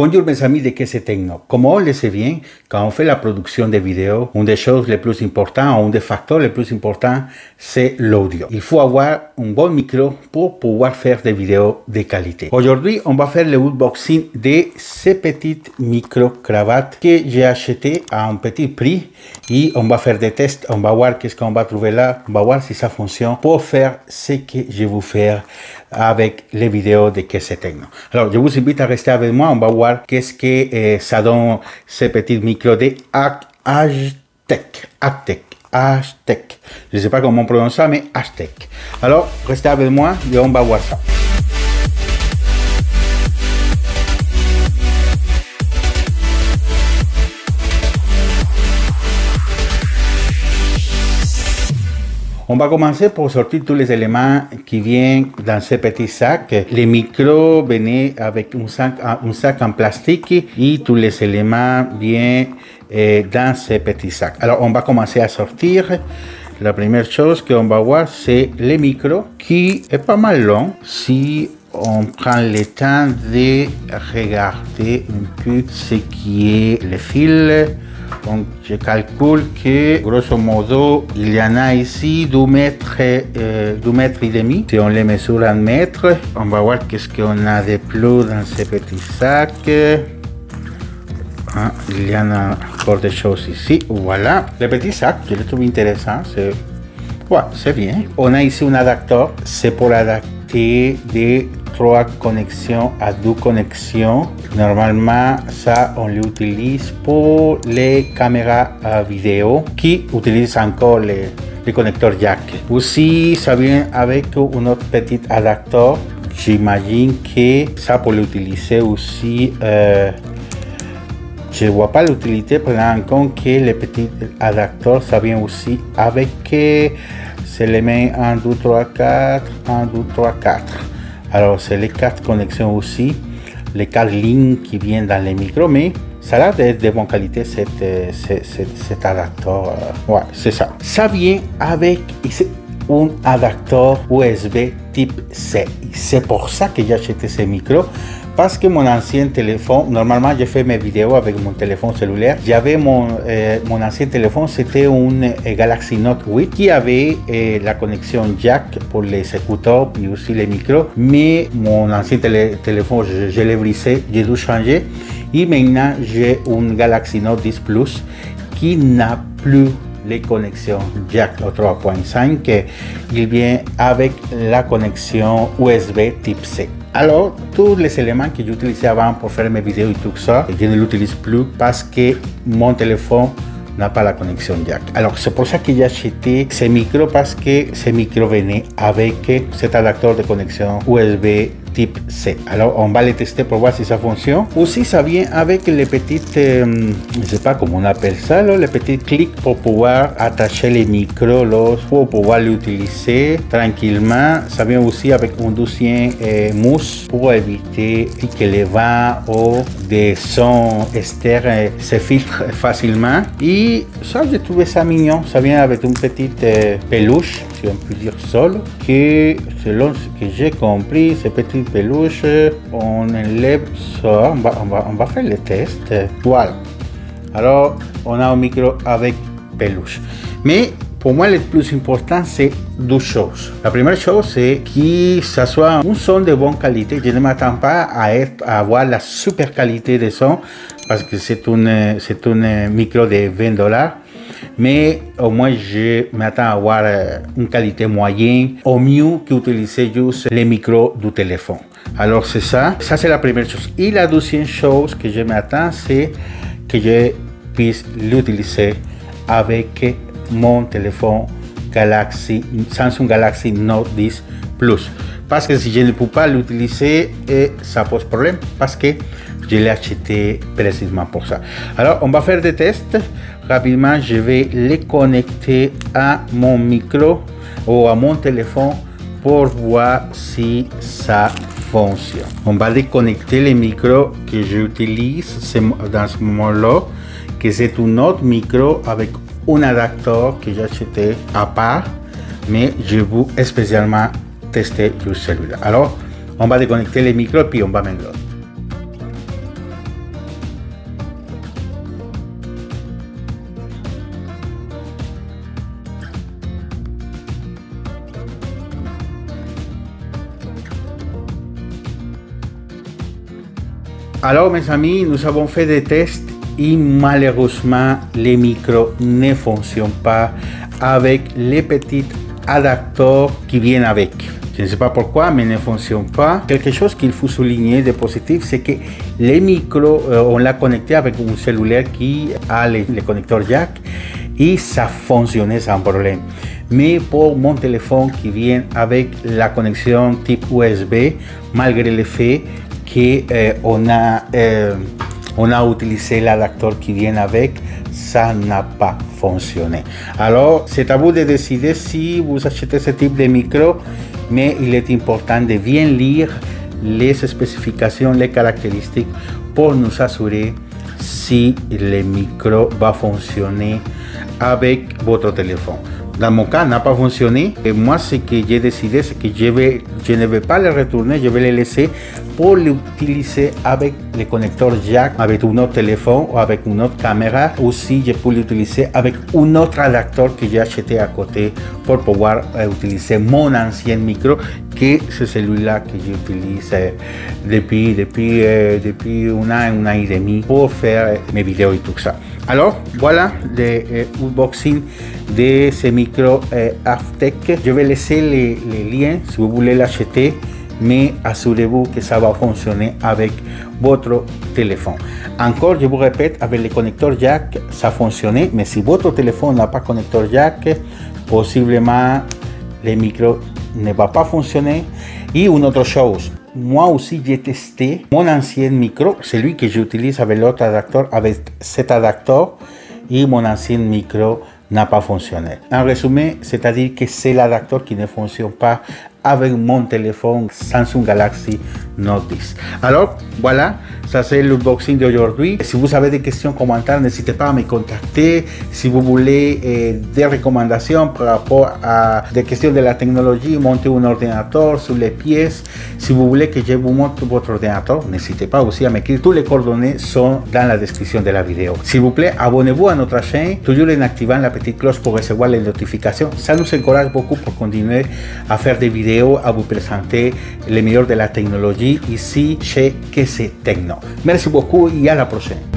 Bonjour mes amis de KC Techno. Comme on le sait bien, quand on fait la production de vidéos, une des choses les plus importantes, un des facteurs les plus importants, c'est l'audio. Il faut avoir un bon micro pour pouvoir faire des vidéos de qualité. Aujourd'hui, on va faire le unboxing de ces petites micro-cravates que j'ai achetées à un petit prix et on va faire des tests, on va voir qu'est-ce qu'on va trouver là, on va voir si ça fonctionne pour faire ce que je vais vous faire avec les vidéos de KC Techno. Alors, je vous invite à rester avec moi, on va voir qu'est-ce que ça donne ces petits micros de Aztec. Je ne sais pas comment on prononce ça, mais Aztec. Alors, restez avec moi et on va voir ça. On va commencer pour sortir tous les éléments qui viennent dans ce petit sac. Les micros venaient avec un sac en plastique et tous les éléments viennent dans ce petit sac. Alors, on va commencer à sortir. La première chose qu'on va voir, c'est les micros qui est pas mal long. Si on prend le temps de regarder un peu ce qui est le fil, donc je calcule que grosso modo il y en a ici 2 mètres et demi. Si on les mesure en mètres, on va voir qu'est-ce qu'on a de plus dans ce petit sac. Ah, il y en a encore des choses ici. Voilà, le petit sac, je le trouve intéressant. C'est bien. On a ici un adaptateur, c'est pour adapter des 3 connexions à 2 connexions. Normalement, ça, on l'utilise pour les caméras vidéo qui utilisent encore les connecteurs jack. Aussi, ça vient avec un autre petit adaptateur. J'imagine que ça pour l'utiliser aussi. Je ne vois pas l'utilité, prenant en compte que le petit adaptateur, ça vient aussi avec c'est les mains 1, 2, 3, 4, 1, 2, 3, 4. Alors, c'est les 4 connexions aussi, les 4 lignes qui viennent dans les micros, mais ça a l'air d'être de bonne qualité, cet adaptateur. Ouais, c'est ça. Ça vient avec un adaptateur USB type C. C'est pour ça que j'ai acheté ce micro. Parce que mon ancien téléphone, normalement je fais mes vidéos avec mon téléphone cellulaire. J'avais mon ancien téléphone, c'était un Galaxy Note 8 qui avait la connexion jack pour les écouteurs et aussi les micros. Mais mon ancien téléphone, je l'ai brisé, j'ai dû changer. Et maintenant j'ai un Galaxy Note 10 Plus qui n'a plus les connexions jack au 3.5. Il vient avec la connexion USB type C. Alors, tous les éléments que j'utilisais avant pour faire mes vidéos et tout ça, je ne l'utilise plus parce que mon téléphone n'a pas la connexion jack. Alors, c'est pour ça que j'ai acheté ces micros parce que ces micros venaient avec cet adaptateur de connexion USB type C. Alors, on va les tester pour voir si ça fonctionne. Aussi, ça vient avec les petites, je ne sais pas comment on appelle ça, là, les petits clics pour pouvoir attacher les micros, là, pour pouvoir l'utiliser tranquillement. Ça vient aussi avec un deuxième mousse pour éviter que les vents ou des sons externes se filtrent facilement. Et ça, j'ai trouvé ça mignon. Ça vient avec une petite peluche, si on peut dire seul, que selon ce que j'ai compris, ces petites peluches, on enlève ça, on va faire le test. Voilà. Alors, on a un micro avec peluche. Mais pour moi, le plus important, c'est 2 choses. La première chose, c'est que ça soit un son de bonne qualité. Je ne m'attends pas à avoir la super qualité de son parce que c'est un micro de $20. Mais au moins, je m'attends à avoir une qualité moyenne, au mieux qu'utiliser juste les micros du téléphone. Alors, c'est ça. Ça, c'est la première chose. Et la deuxième chose que je m'attends, c'est que je puisse l'utiliser avec mon téléphone Samsung Galaxy Note 10 Plus. Parce que si je ne peux pas l'utiliser, ça pose problème parce que je l'ai acheté précisément pour ça. Alors, on va faire des tests. Rapidement, je vais les connecter à mon micro ou à mon téléphone pour voir si ça fonctionne. On va déconnecter les micros que j'utilise dans ce moment-là, que c'est un autre micro avec un adaptateur que j'ai acheté à part, mais je veux spécialement tester juste celui-là. Alors, on va déconnecter les micros puis on va mettre l'autre. Alors mes amis, nous avons fait des tests et malheureusement les micros ne fonctionnent pas avec les petits adapteurs qui viennent avec. Je ne sais pas pourquoi, mais ne fonctionne pas. Quelque chose qu'il faut souligner de positif, c'est que les micros, on l'a connecté avec un cellulaire qui a les connecteurs jack et ça fonctionnait sans problème. Mais pour mon téléphone qui vient avec la connexion type USB, malgré le fait qu'on a utilisé l'adapteur qui vient avec, ça n'a pas fonctionné. Alors, c'est à vous de décider si vous achetez ce type de micro, mais il est important de bien lire les spécifications, les caractéristiques pour nous assurer si le micro va fonctionner avec votre téléphone. Dans mon cas, n'a pas fonctionné. Et moi, ce que j'ai décidé, c'est que je ne vais pas le retourner, je vais le laisser pour l'utiliser avec le connecteur jack, avec un autre téléphone ou avec une autre caméra. Aussi, je peux l'utiliser avec un autre adapteur que j'ai acheté à côté pour pouvoir utiliser mon ancien micro, que c'est celui-là que j'utilise depuis un an et demi pour faire mes vidéos et tout ça. Alors, voilà le unboxing de ce micro Aftec. Je vais laisser les liens si vous voulez l'acheter, mais assurez-vous que ça va fonctionner avec votre téléphone. Encore, je vous répète, avec les connecteurs jack, ça fonctionnait, mais si votre téléphone n'a pas de connecteur jack, possiblement le micro ne va pas fonctionner. Et une autre chose, moi aussi j'ai testé mon ancien micro, celui que j'utilise avec l'autre adapteur, avec cet adapteur, et mon ancien micro n'a pas fonctionné. En résumé, c'est-à-dire que c'est l'adapteur qui ne fonctionne pas avec mon téléphone Samsung Galaxy Note 10. Alors voilà, ça c'est l'unboxing d'aujourd'hui. Si vous avez des questions, commentaires, n'hésitez pas à me contacter. Si vous voulez des recommandations par rapport à des questions de la technologie, monter un ordinateur sur les pièces. Si vous voulez que je vous montre votre ordinateur, n'hésitez pas aussi à m'écrire. Tous les coordonnées sont dans la description de la vidéo. S'il vous plaît, abonnez-vous à notre chaîne, toujours en activant la petite cloche pour recevoir les notifications. Ça nous encourage beaucoup pour continuer à faire des vidéos, à vous présenter les meilleurs de la technologie ici chez QC Techno. Merci beaucoup et à la prochaine.